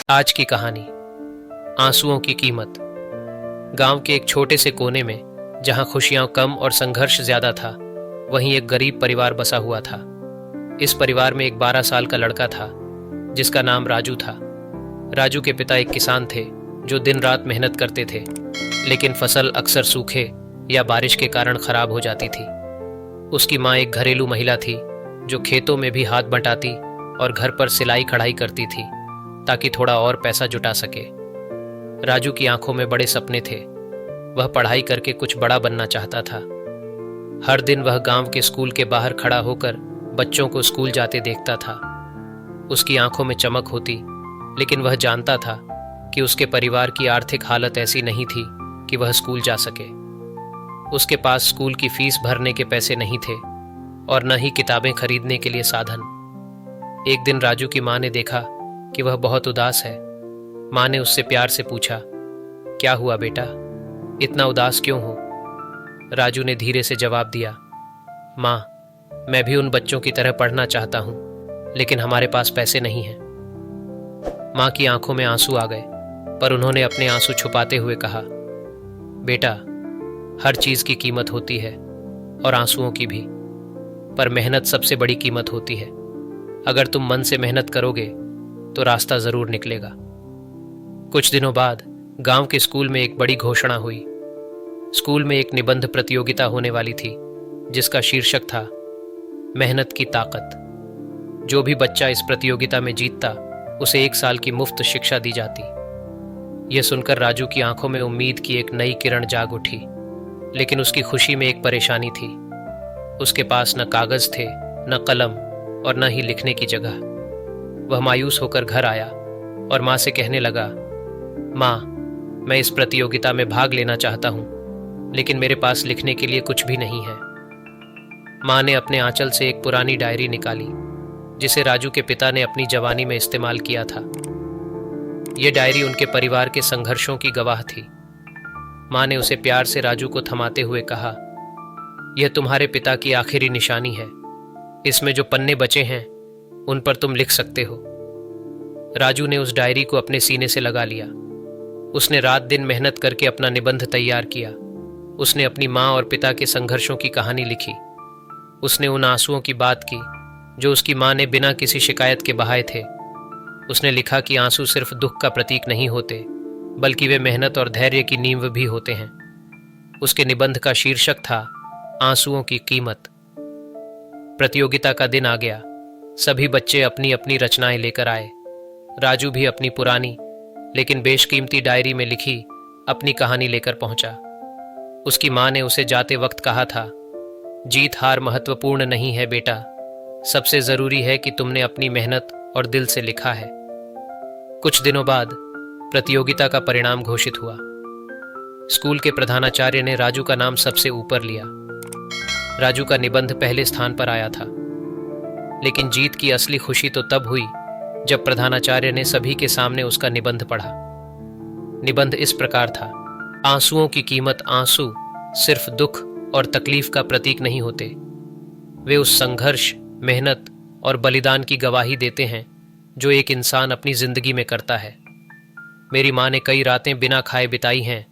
आज की कहानी, आंसुओं की कीमत। गांव के एक छोटे से कोने में, जहां खुशियां कम और संघर्ष ज्यादा था, वहीं एक गरीब परिवार बसा हुआ था। इस परिवार में एक 12 साल का लड़का था जिसका नाम राजू था। राजू के पिता एक किसान थे जो दिन रात मेहनत करते थे, लेकिन फसल अक्सर सूखे या बारिश के कारण खराब हो जाती थी। उसकी माँ एक घरेलू महिला थी जो खेतों में भी हाथ बटाती और घर पर सिलाई कढ़ाई करती थी ताकि थोड़ा और पैसा जुटा सके। राजू की आंखों में बड़े सपने थे। वह पढ़ाई करके कुछ बड़ा बनना चाहता था। हर दिन वह गांव के स्कूल के बाहर खड़ा होकर बच्चों को स्कूल जाते देखता था। उसकी आंखों में चमक होती, लेकिन वह जानता था कि उसके परिवार की आर्थिक हालत ऐसी नहीं थी कि वह स्कूल जा सके। उसके पास स्कूल की फीस भरने के पैसे नहीं थे और न ही किताबें खरीदने के लिए साधन। एक दिन राजू की माँ ने देखा कि वह बहुत उदास है। माँ ने उससे प्यार से पूछा, क्या हुआ बेटा, इतना उदास क्यों हो? राजू ने धीरे से जवाब दिया, माँ, मैं भी उन बच्चों की तरह पढ़ना चाहता हूँ, लेकिन हमारे पास पैसे नहीं हैं। माँ की आंखों में आंसू आ गए, पर उन्होंने अपने आंसू छुपाते हुए कहा, बेटा, हर चीज की कीमत होती है और आंसुओं की भी, पर मेहनत सबसे बड़ी कीमत होती है। अगर तुम मन से मेहनत करोगे तो रास्ता जरूर निकलेगा। कुछ दिनों बाद गांव के स्कूल में एक बड़ी घोषणा हुई। स्कूल में एक निबंध प्रतियोगिता होने वाली थी जिसका शीर्षक था मेहनत की ताकत। जो भी बच्चा इस प्रतियोगिता में जीतता उसे 1 साल की मुफ्त शिक्षा दी जाती। यह सुनकर राजू की आंखों में उम्मीद की एक नई किरण जाग उठी, लेकिन उसकी खुशी में एक परेशानी थी। उसके पास न कागज थे, न कलम और न ही लिखने की जगह। वह मायूस होकर घर आया और माँ से कहने लगा, माँ, मैं इस प्रतियोगिता में भाग लेना चाहता हूँ, लेकिन मेरे पास लिखने के लिए कुछ भी नहीं है। माँ ने अपने आंचल से एक पुरानी डायरी निकाली जिसे राजू के पिता ने अपनी जवानी में इस्तेमाल किया था। यह डायरी उनके परिवार के संघर्षों की गवाह थी। माँ ने उसे प्यार से राजू को थमाते हुए कहा, यह तुम्हारे पिता की आखिरी निशानी है। इसमें जो पन्ने बचे हैं उन पर तुम लिख सकते हो। राजू ने उस डायरी को अपने सीने से लगा लिया। उसने रात दिन मेहनत करके अपना निबंध तैयार किया। उसने अपनी माँ और पिता के संघर्षों की कहानी लिखी। उसने उन आंसुओं की बात की जो उसकी माँ ने बिना किसी शिकायत के बहाए थे। उसने लिखा कि आंसू सिर्फ दुख का प्रतीक नहीं होते, बल्कि वे मेहनत और धैर्य की नींव भी होते हैं। उसके निबंध का शीर्षक था आंसुओं की कीमत। प्रतियोगिता का दिन आ गया। सभी बच्चे अपनी अपनी रचनाएं लेकर आए। राजू भी अपनी पुरानी लेकिन बेशकीमती डायरी में लिखी अपनी कहानी लेकर पहुंचा। उसकी माँ ने उसे जाते वक्त कहा था, जीत हार महत्वपूर्ण नहीं है बेटा, सबसे जरूरी है कि तुमने अपनी मेहनत और दिल से लिखा है। कुछ दिनों बाद प्रतियोगिता का परिणाम घोषित हुआ। स्कूल के प्रधानाचार्य ने राजू का नाम सबसे ऊपर लिया। राजू का निबंध पहले स्थान पर आया था, लेकिन जीत की असली खुशी तो तब हुई जब प्रधानाचार्य ने सभी के सामने उसका निबंध पढ़ा। निबंध इस प्रकार था, आंसुओं की कीमत। आंसू सिर्फ दुख और तकलीफ का प्रतीक नहीं होते, वे उस संघर्ष, मेहनत और बलिदान की गवाही देते हैं जो एक इंसान अपनी जिंदगी में करता है। मेरी माँ ने कई रातें बिना खाए बिताई हैं।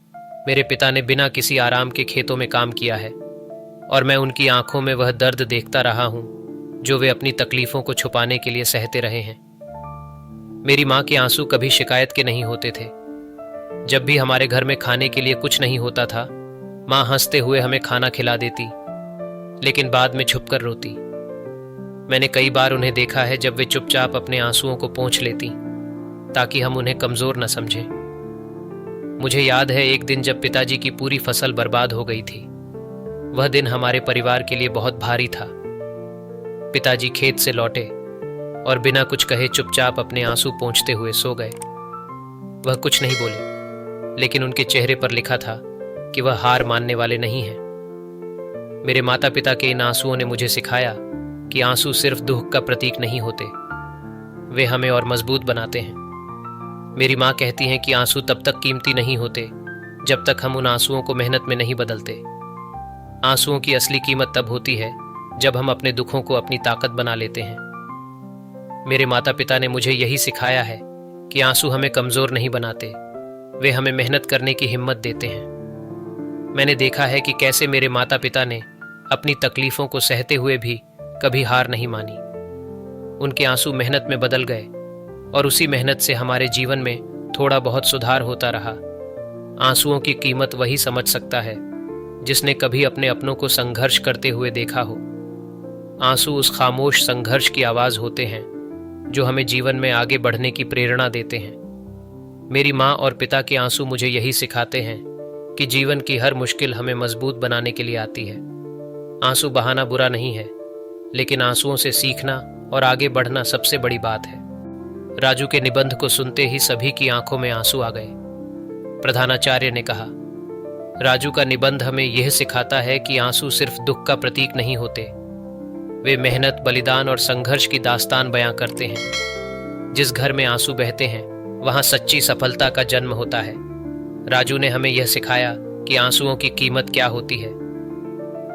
मेरे पिता ने बिना किसी आराम के खेतों में काम किया है और मैं उनकी आंखों में वह दर्द देखता रहा हूं जो वे अपनी तकलीफों को छुपाने के लिए सहते रहे हैं। मेरी माँ के आंसू कभी शिकायत के नहीं होते थे। जब भी हमारे घर में खाने के लिए कुछ नहीं होता था, माँ हंसते हुए हमें खाना खिला देती, लेकिन बाद में छुपकर रोती। मैंने कई बार उन्हें देखा है जब वे चुपचाप अपने आंसुओं को पोंछ लेती ताकि हम उन्हें कमजोर न समझें। मुझे याद है एक दिन जब पिताजी की पूरी फसल बर्बाद हो गई थी। वह दिन हमारे परिवार के लिए बहुत भारी था। पिताजी खेत से लौटे और बिना कुछ कहे चुपचाप अपने आंसू पोंछते हुए सो गए। वह कुछ नहीं बोले, लेकिन उनके चेहरे पर लिखा था कि वह हार मानने वाले नहीं हैं। मेरे माता पिता के इन आंसुओं ने मुझे सिखाया कि आंसू सिर्फ दुख का प्रतीक नहीं होते, वे हमें और मजबूत बनाते हैं। मेरी माँ कहती हैं कि आंसू तब तक कीमती नहीं होते जब तक हम उन आंसुओं को मेहनत में नहीं बदलते। आंसुओं की असली कीमत तब होती है जब हम अपने दुखों को अपनी ताकत बना लेते हैं। मेरे माता पिता ने मुझे यही सिखाया है कि आंसू हमें कमज़ोर नहीं बनाते, वे हमें मेहनत करने की हिम्मत देते हैं। मैंने देखा है कि कैसे मेरे माता पिता ने अपनी तकलीफ़ों को सहते हुए भी कभी हार नहीं मानी। उनके आंसू मेहनत में बदल गए और उसी मेहनत से हमारे जीवन में थोड़ा बहुत सुधार होता रहा। आंसुओं की कीमत वही समझ सकता है जिसने कभी अपने अपनों को संघर्ष करते हुए देखा हो। आंसू उस खामोश संघर्ष की आवाज़ होते हैं जो हमें जीवन में आगे बढ़ने की प्रेरणा देते हैं। मेरी माँ और पिता के आंसू मुझे यही सिखाते हैं कि जीवन की हर मुश्किल हमें मजबूत बनाने के लिए आती है। आंसू बहाना बुरा नहीं है, लेकिन आंसुओं से सीखना और आगे बढ़ना सबसे बड़ी बात है। राजू के निबंध को सुनते ही सभी की आंखों में आंसू आ गए। प्रधानाचार्य ने कहा, राजू का निबंध हमें यह सिखाता है कि आंसू सिर्फ दुख का प्रतीक नहीं होते, वे मेहनत, बलिदान और संघर्ष की दास्तान बयां करते हैं। जिस घर में आंसू बहते हैं वहां सच्ची सफलता का जन्म होता है। राजू ने हमें यह सिखाया कि आंसुओं की कीमत क्या होती है।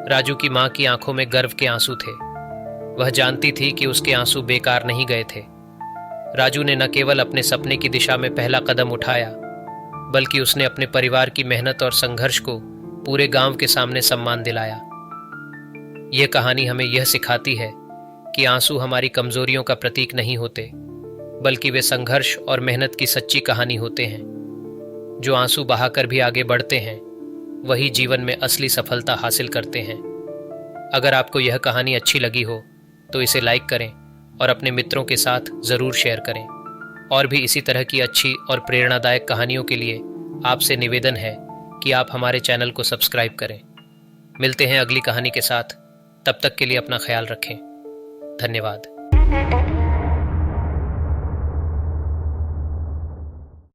राजू की मां की आंखों में गर्व के आंसू थे। वह जानती थी कि उसके आंसू बेकार नहीं गए थे। राजू ने न केवल अपने सपने की दिशा में पहला कदम उठाया, बल्कि उसने अपने परिवार की मेहनत और संघर्ष को पूरे गांव के सामने सम्मान दिलाया। यह कहानी हमें यह सिखाती है कि आंसू हमारी कमजोरियों का प्रतीक नहीं होते, बल्कि वे संघर्ष और मेहनत की सच्ची कहानी होते हैं। जो आंसू बहाकर भी आगे बढ़ते हैं वही जीवन में असली सफलता हासिल करते हैं। अगर आपको यह कहानी अच्छी लगी हो तो इसे लाइक करें और अपने मित्रों के साथ ज़रूर शेयर करें। और भी इसी तरह की अच्छी और प्रेरणादायक कहानियों के लिए आपसे निवेदन है कि आप हमारे चैनल को सब्सक्राइब करें। मिलते हैं अगली कहानी के साथ, तब तक के लिए अपना ख्याल रखें। धन्यवाद।